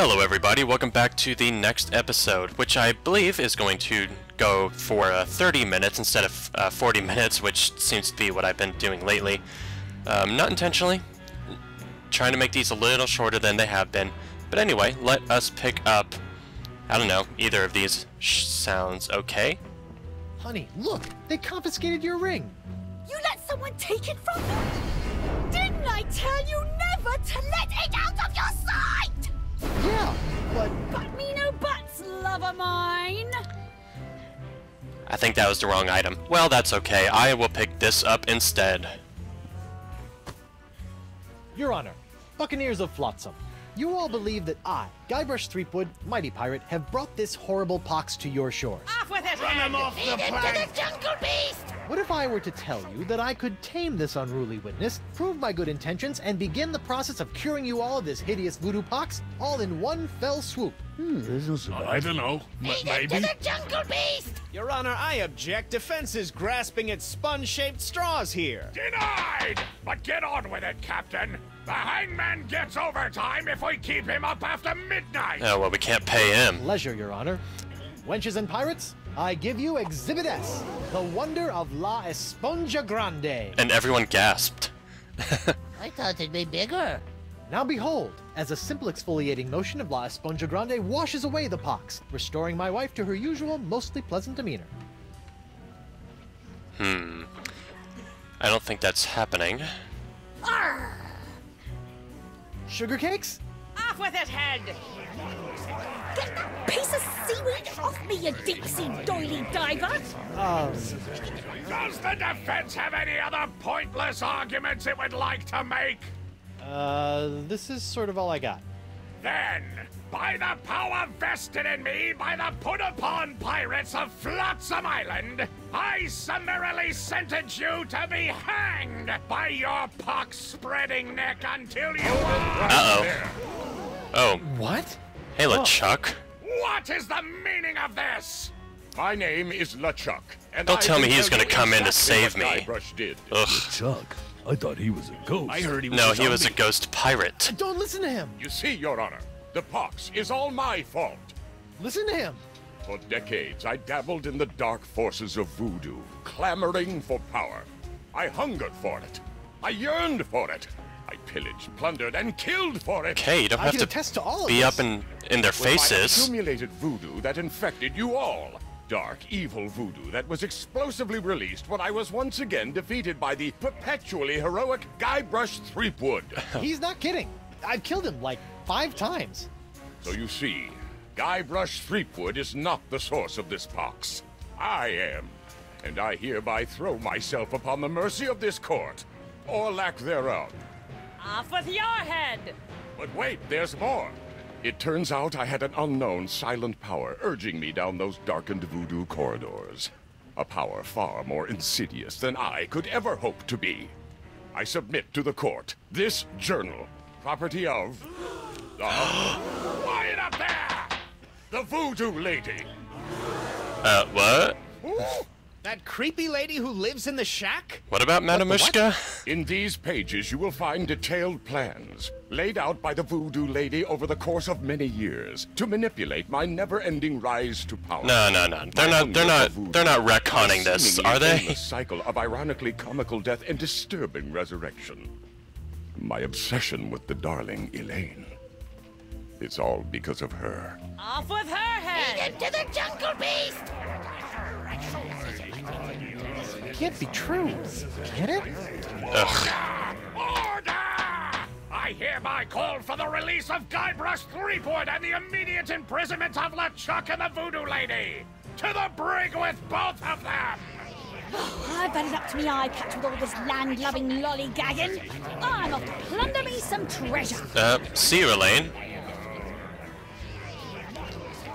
Hello everybody, welcome back to the next episode, which I believe is going to go for 30 minutes instead of 40 minutes, which seems to be what I've been doing lately. Not intentionally, trying to make these a little shorter than they have been. But anyway, let us pick up, I don't know, either of these sounds okay. Honey, look, they confiscated your ring. You let someone take it from you? Didn't I tell you never to let it out of your sight? Yeah, but me no buts, lover mine. I think that was the wrong item. Well, that's okay. I will pick this up instead. Your Honor, Buccaneers of Flotsam, you all believe that I, Guybrush Threepwood, mighty pirate, have brought this horrible pox to your shores. Off with it, Run him off the plank! jungle beast! What if I were to tell you that I could tame this unruly witness, prove my good intentions, and begin the process of curing you all of this hideous voodoo pox, all in one fell swoop? I don't know. Maybe. jungle beast! Your Honor, I object. Defense is grasping at sponge-shaped straws here. Denied! But get on with it, Captain. The hangman gets overtime if we keep him up after midnight. Oh, well, we can't pay him. Pleasure, Your Honor. Wenches and pirates, I give you Exhibit S, the wonder of La Esponja Grande. And everyone gasped. I thought it'd be bigger. Now behold, as a simple exfoliating motion of La Esponja Grande washes away the pox, restoring my wife to her usual, mostly pleasant demeanor. I don't think that's happening. Arr! Sugar cakes? Off with it, head! Get that piece of seaweed off me, you deep-sea doily diver! Does the defense have any other pointless arguments it would like to make? This is sort of all I got. Then, by the power vested in me by the put-upon pirates of Flotsam Island, I summarily sentence you to be hanged by your pox-spreading neck until you are... Uh-oh. Oh. What? Hey, LeChuck. What is the meaning of this? My name is LeChuck, and Don't I tell me can he's tell gonna you come in to exactly save what me. Guybrush did. Ugh. Chuck, I thought he was a ghost. I heard he was No, a he was a zombie. ghost pirate. Don't listen to him! You see, Your Honor, the pox is all my fault. Listen to him! For decades, I dabbled in the dark forces of voodoo, clamoring for power. I hungered for it. I yearned for it. I pillaged, plundered, and killed for it. Okay, you don't I have can to attest to all of be this. up in their It was my faces. accumulated voodoo that infected you all. Dark, evil voodoo that was explosively released when I was once again defeated by the perpetually heroic Guybrush Threepwood. He's not kidding. I've killed him like 5 times. So you see, Guybrush Threepwood is not the source of this pox. I am. And I hereby throw myself upon the mercy of this court, or lack thereof. Off with your head! But wait, there's more. It turns out I had an unknown silent power urging me down those darkened voodoo corridors. A power far more insidious than I could ever hope to be. I submit to the court this journal, property of... Quiet up there! The voodoo lady. What? Ooh. That creepy lady who lives in the shack? What about Madamushka? In these pages, you will find detailed plans laid out by the voodoo lady over the course of many years to manipulate my never-ending rise to power. No. They're not retconning this, are they? A cycle of ironically comical death and disturbing resurrection. My obsession with the darling Elaine. It's all because of her. Off with her head! Lead him to the jungle beast! It can't be true. Can it? Ugh. Order! I hereby call for the release of Guybrush Threepwood and the immediate imprisonment of LeChuck and the voodoo lady. To the brig with both of them! I've had it up to me eye patch with all this land-loving lollygagging. I'm off to plunder me some treasure. See you, Elaine.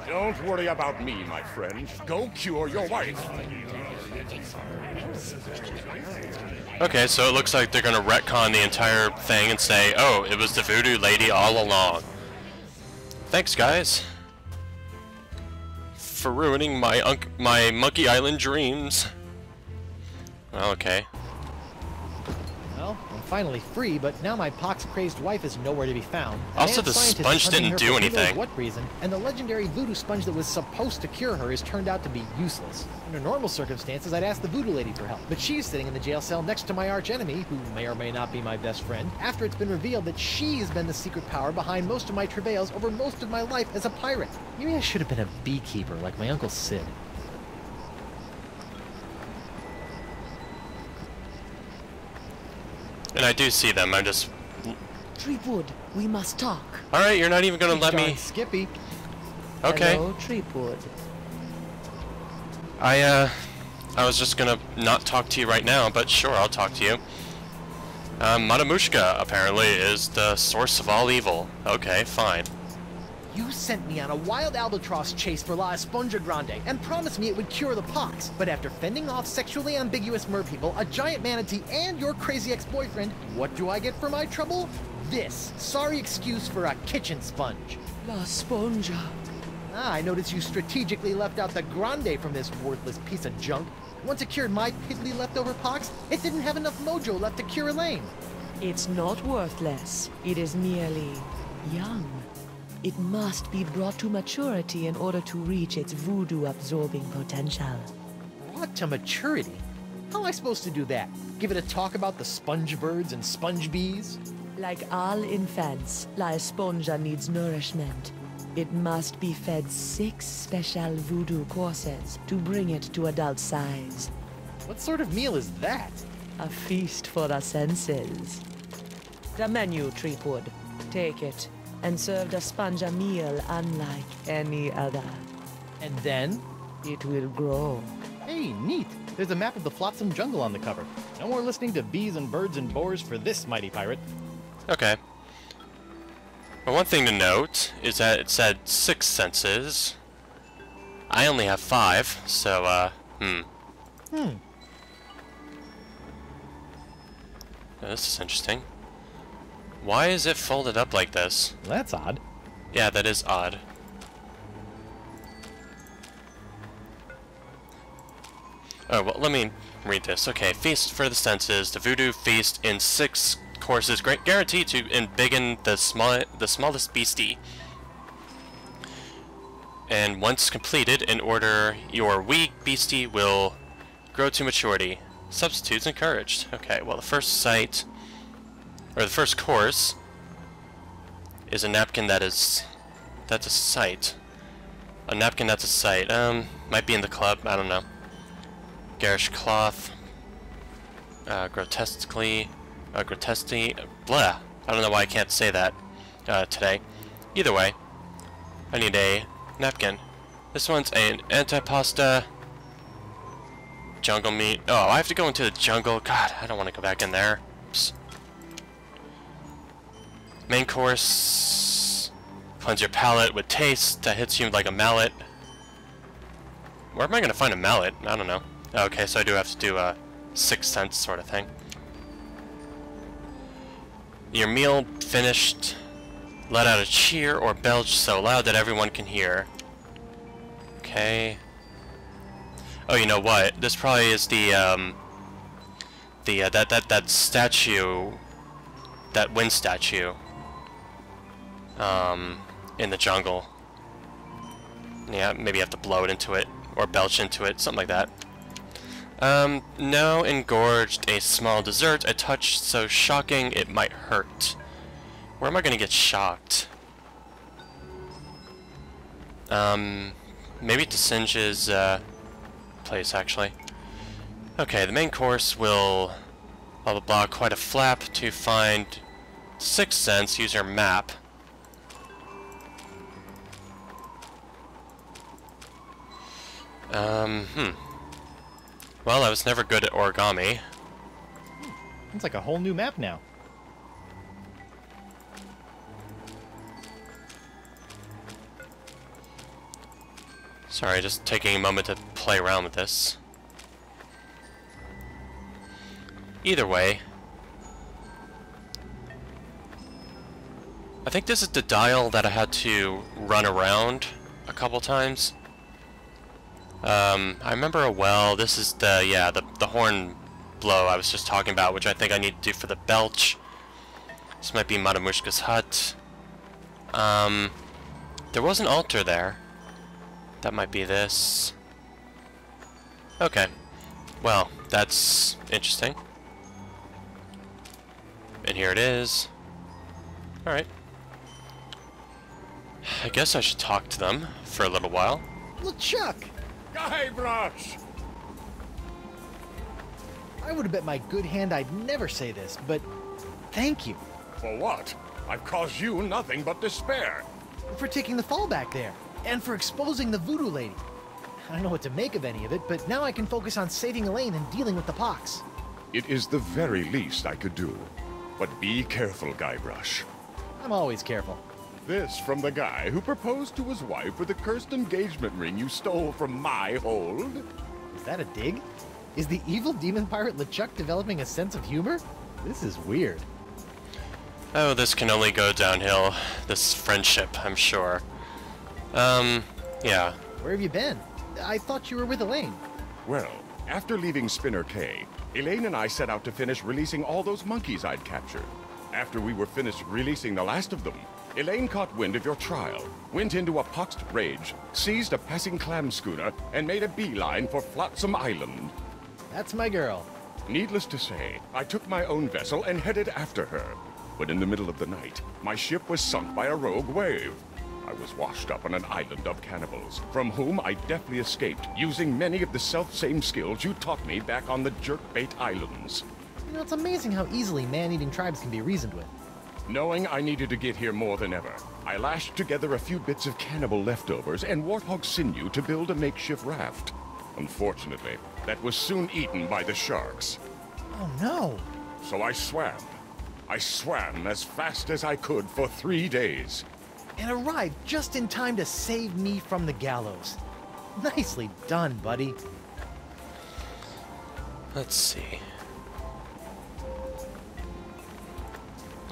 Don't worry about me, my friend. Go cure your wife. Okay, so it looks like they're gonna retcon the entire thing and say, oh, it was the voodoo lady all along. Thanks, guys, for ruining my Monkey Island dreams. Well, okay. Well, finally free, but now my pox-crazed wife is nowhere to be found. Also, Mad the scientist is sponge hunting didn't her do for who knows anything. what reason, and the legendary voodoo sponge that was supposed to cure her has turned out to be useless. Under normal circumstances, I'd ask the voodoo lady for help, but she's sitting in the jail cell next to my archenemy, who may or may not be my best friend, after it's been revealed that she's been the secret power behind most of my travails over most of my life as a pirate. Maybe I should have been a beekeeper like my Uncle Sid. And I do see them, I'm just... Treepwood, we must talk. Alright, you're not even gonna let Darn me... Skippy. Okay. Hello, Treepwood. I was just gonna not talk to you right now, but sure, I'll talk to you. Matamushka, apparently, is the source of all evil. Okay, fine. You sent me on a wild albatross chase for La Esponja Grande and promised me it would cure the pox. But after fending off sexually ambiguous merpeople, a giant manatee, and your crazy ex-boyfriend, what do I get for my trouble? This sorry excuse for a kitchen sponge. La Sponja. Ah, I noticed you strategically left out the Grande from this worthless piece of junk. Once it cured my piddly leftover pox, it didn't have enough mojo left to cure Elaine. It's not worthless. It is merely young. It must be brought to maturity in order to reach its voodoo-absorbing potential. Brought to maturity? How am I supposed to do that? Give it a talk about the sponge birds and sponge bees? Like all infants, La Esponja needs nourishment. It must be fed 6 special voodoo courses to bring it to adult size. What sort of meal is that? A feast for the senses. The menu, Treepwood. Take it, and serve the sponge a meal unlike any other. And then? It will grow. Hey, neat. There's a map of the Flotsam Jungle on the cover. No more listening to bees and birds and boars for this mighty pirate. Okay. But one thing to note is that it said 6 senses. I only have 5, so, Now, this is interesting. Why is it folded up like this? That's odd. Yeah, that is odd. Oh, well, let me read this. Okay, feast for the senses. The voodoo feast in 6 courses, guaranteed to embiggen the smallest beastie. And once completed, in order, your wee beastie will grow to maturity. Substitutes encouraged. Okay, well, the first sight, or the first course, is a napkin that's a sight. A napkin that's a sight. Might be in the club, I don't know. Garish cloth. Grotesquely, blah. I don't know why I can't say that today. Either way, I need a napkin. This one's an antipasta. Jungle meat. Oh, I have to go into the jungle. God, I don't want to go back in there. Oops. Main course. Cleanse your palate with taste that hits you like a mallet. Where am I going to find a mallet? I don't know. Okay, so I do have to do a 6th sense sort of thing. Your meal finished. Let out a cheer or belch so loud that everyone can hear. Okay. Oh, you know what? This probably is the that statue, that wind statue. In the jungle. Yeah, maybe you have to blow it into it or belch into it, something like that. Now engorged a small dessert, a touch so shocking it might hurt. Where am I gonna get shocked? Maybe to Singe's, place, actually. Okay, the main course will blah blah blah, quite a flap to find 6th sense, use your map. Well, I was never good at origami. It's like a whole new map now. Sorry, just taking a moment to play around with this. Either way, I think this is the dial that I had to run around a couple times. I remember this is the horn blow I was just talking about, which I think I need to do for the belch. This might be Madamushka's hut. There was an altar there. That might be this. Okay. Well, that's interesting. And here it is. Alright. I guess I should talk to them for a little while. LeChuck! Guybrush! I would have bet my good hand I'd never say this, but thank you For what? I've caused you nothing but despair. for taking the fall back there, and for exposing the voodoo lady. I don't know what to make of any of it, but now I can focus on saving Elaine and dealing with the pox. It is the very least I could do. But be careful, Guybrush. I'm always careful. This from the guy who proposed to his wife with a cursed engagement ring you stole from my hold? Is that a dig? Is the evil demon pirate LeChuck developing a sense of humor? This is weird. Oh, this can only go downhill. This friendship, I'm sure. Yeah. Where have you been? I thought you were with Elaine. Well, after leaving Spinner Cay, Elaine and I set out to finish releasing all those monkeys I'd captured. After we were finished releasing the last of them, Elaine caught wind of your trial, went into a poxed rage, seized a passing clam schooner, and made a beeline for Flotsam Island. That's my girl. Needless to say, I took my own vessel and headed after her. But in the middle of the night, my ship was sunk by a rogue wave. I was washed up on an island of cannibals, from whom I deftly escaped, using many of the self-same skills you taught me back on the Jerkbait Islands. You know, it's amazing how easily man-eating tribes can be reasoned with. Knowing I needed to get here more than ever, I lashed together a few bits of cannibal leftovers and warthog sinew to build a makeshift raft. Unfortunately, that was soon eaten by the sharks. Oh no! So I swam. I swam as fast as I could for 3 days. And arrived just in time to save me from the gallows. Nicely done, buddy. Let's see.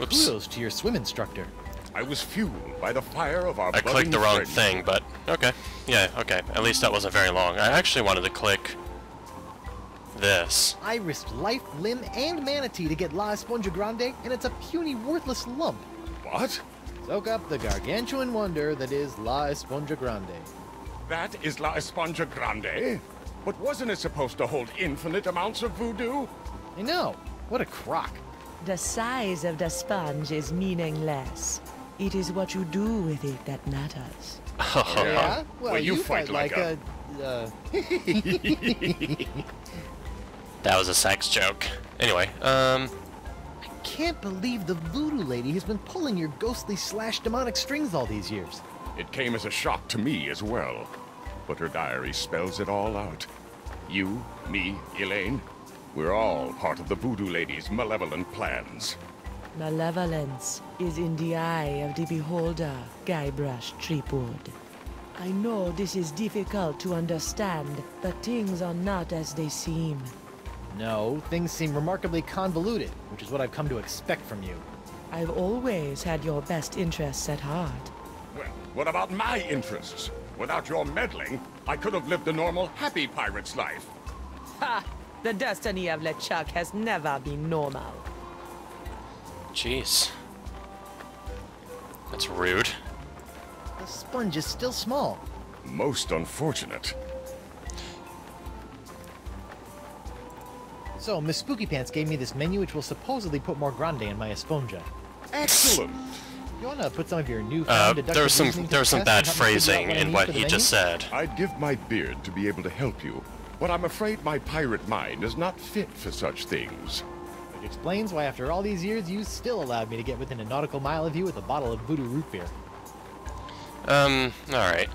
Oops. Kudos to your swim instructor. I was fueled by the fire of our I clicked the wrong friend. thing, but okay. Yeah, okay. At least that wasn't very long. I actually wanted to click this. I risked life, limb, and manatee to get La Esponja Grande, and it's a puny, worthless lump. What? Soak up the gargantuan wonder that is La Esponja Grande. That is La Esponja Grande? But wasn't it supposed to hold infinite amounts of voodoo? I know. What a crock. The size of the sponge is meaningless. It is what you do with it that matters. Yeah? Well, you you fight like a... That was a sex joke. Anyway, Can't believe the voodoo lady has been pulling your ghostly / demonic strings all these years. It came as a shock to me as well. But her diary spells it all out. You, me, Elaine, we're all part of the voodoo lady's malevolent plans. Malevolence is in the eye of the beholder, Guybrush Treepwood. I know this is difficult to understand, but things are not as they seem. No, things seem remarkably convoluted, which is what I've come to expect from you. I've always had your best interests at heart. Well, what about my interests? Without your meddling, I could have lived a normal, happy pirate's life. Ha! The destiny of LeChuck has never been normal. jeez. That's rude. The sponge is still small. Most unfortunate. So, Miss Spooky Pants gave me this menu which will supposedly put more grande in my esponja. Excellent! You wanna put some of your newfound deductive There was some reasoning to the bad test and help me figure out phrasing I in need what for the he just menu? said. I'd give my beard to be able to help you, but I'm afraid my pirate mind is not fit for such things. Which explains why after all these years you still allowed me to get within a nautical mile of you with a bottle of voodoo root beer. Alright.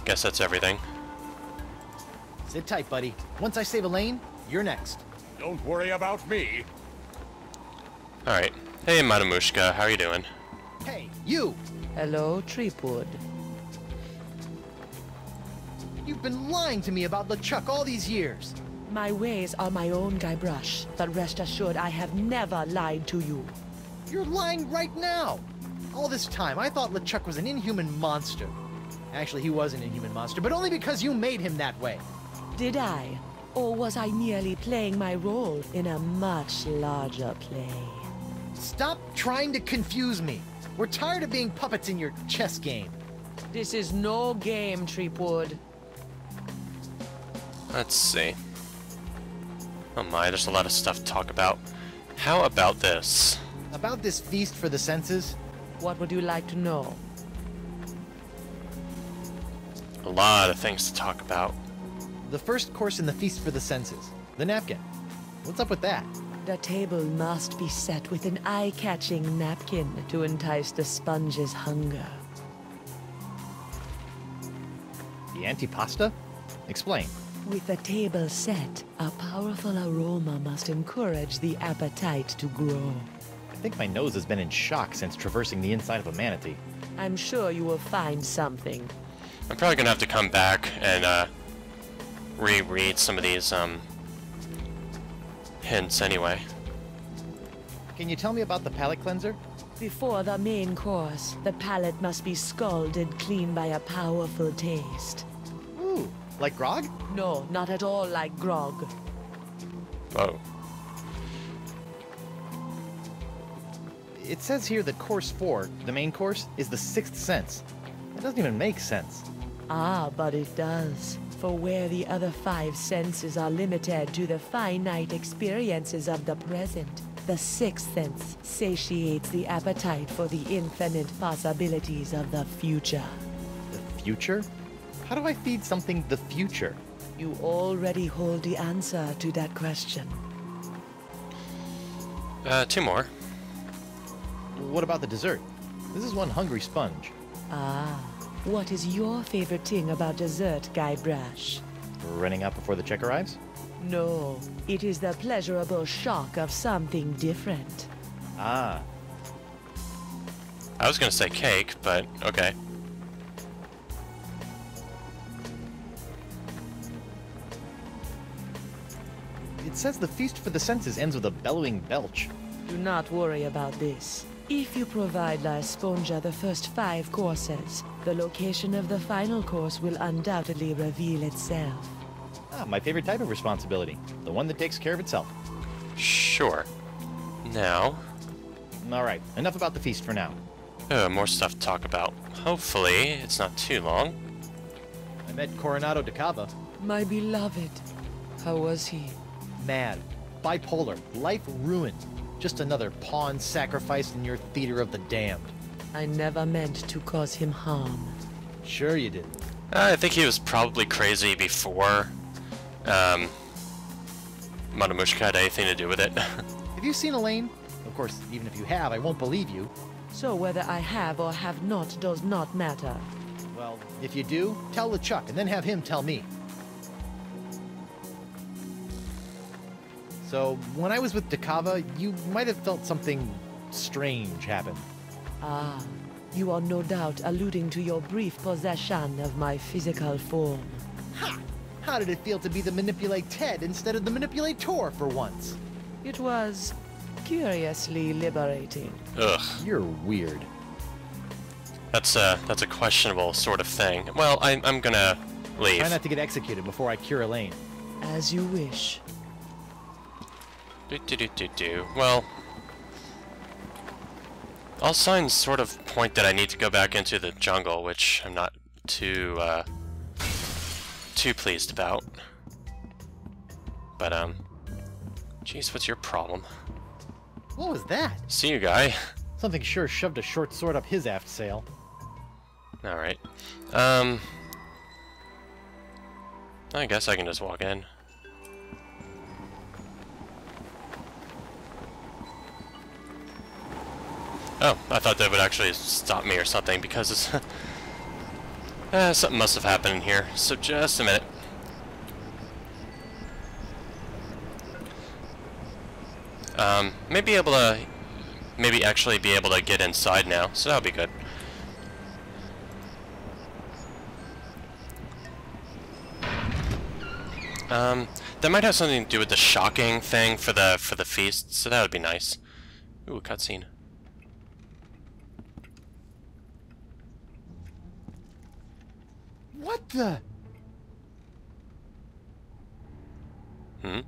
Guess that's everything. Sit tight, buddy. Once I save Elaine, you're next. Don't worry about me. Alright. Hey, Madamushka, how are you doing? Hey, you! Hello, Treepwood. You've been lying to me about LeChuck all these years. My ways are my own, Guybrush, but rest assured I have never lied to you. You're lying right now! All this time, I thought LeChuck was an inhuman monster. Actually, he was an inhuman monster, but only because you made him that way. Did I? Or was I merely playing my role in a much larger play? Stop trying to confuse me. We're tired of being puppets in your chess game. This is no game, Treepwood. Let's see. Oh my, there's a lot of stuff to talk about. How about this? About this feast for the senses? What would you like to know? A lot of things to talk about. The first course in the feast for the senses. The napkin. What's up with that? The table must be set with an eye-catching napkin to entice the sponge's hunger. The antipasta? Explain. With the table set, a powerful aroma must encourage the appetite to grow. I think my nose has been in shock since traversing the inside of a manatee. I'm sure you will find something. I'm probably gonna have to come back and reread some of these hints anyway. Can you tell me about the palate cleanser? Before the main course, the palate must be scalded clean by a powerful taste. Ooh, like grog? No, not at all like grog. Whoa. It says here that course 4, the main course, is the sixth sense. That doesn't even make sense. Ah, but it does. For where the other 5 senses are limited to the finite experiences of the present, the sixth sense satiates the appetite for the infinite possibilities of the future. The future? How do I feed something the future? You already hold the answer to that question. 2 more. What about the dessert? This is one hungry sponge. Ah, what is your favorite thing about dessert, Guybrush? Running out before the check arrives? No, it is the pleasurable shock of something different. Ah. I was gonna say cake, but okay. It says the feast for the senses ends with a bellowing belch. Do not worry about this. If you provide La Esponja the first 5 courses, the location of the final course will undoubtedly reveal itself. Ah, my favorite type of responsibility. The one that takes care of itself. Sure. Now, Alright, enough about the feast for now. more stuff to talk about. Hopefully, it's not too long. I met Coronado de Cava. My beloved. How was he? Mad. Bipolar. Life ruined. Just another pawn sacrificed in your theater of the damned. I never meant to cause him harm. Sure you did. I think he was probably crazy before Matamushka had anything to do with it. Have you seen Elaine? Of course, even if you have, I won't believe you. So whether I have or have not does not matter. Well, if you do, tell LeChuck and then have him tell me. So, when I was with DeCava, you might have felt something strange happen. Ah, you are no doubt alluding to your brief possession of my physical form. Ha! How did it feel to be the Manipulate Ted instead of the Manipulator for once? It was curiously liberating. Ugh. You're weird. That's a questionable sort of thing. Well, I'm gonna leave. Try not to get executed before I cure Elaine. As you wish. Well, all signs sort of point that I need to go back into the jungle, which I'm not too pleased about. But jeez, what's your problem? What was that? See you, guy. Something sure shoved a short sword up his aft sail. All right. I guess I can just walk in. Oh, I thought that would actually stop me or something, because it's something must have happened in here. So just a minute. Maybe actually be able to get inside now, so that'll be good. That might have something to do with the shocking thing for the feast, so that would be nice. Ooh, cutscene. What the? Hmm?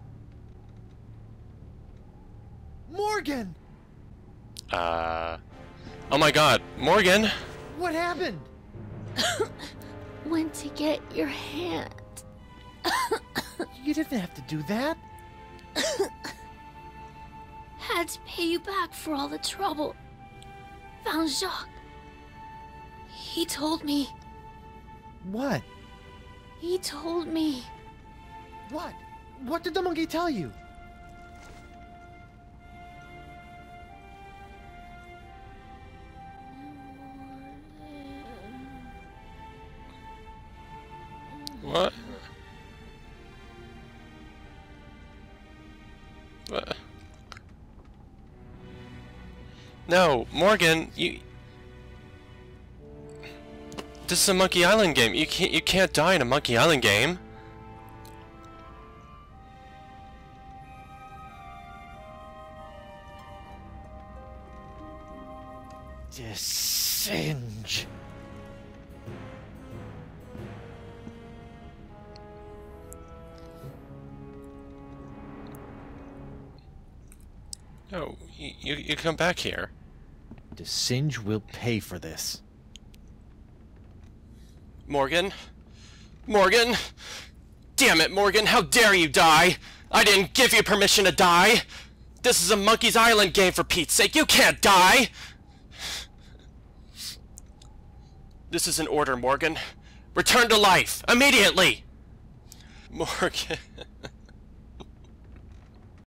Morgan! Oh my god, Morgan! What happened? Went to get your hand. You didn't have to do that. Had to pay you back for all the trouble. Found Jacques. He told me. What? He told me. What? What did the monkey tell you? What? What? No, Morgan, you... This is a Monkey Island game. You can't die in a Monkey Island game. Descend. No, you come back here. Descend will pay for this. Morgan? Morgan? Damn it, Morgan, how dare you die? I didn't give you permission to die! This is a Monkey's Island game, for Pete's sake, you can't die! This is an order, Morgan. Return to life, immediately! Morgan...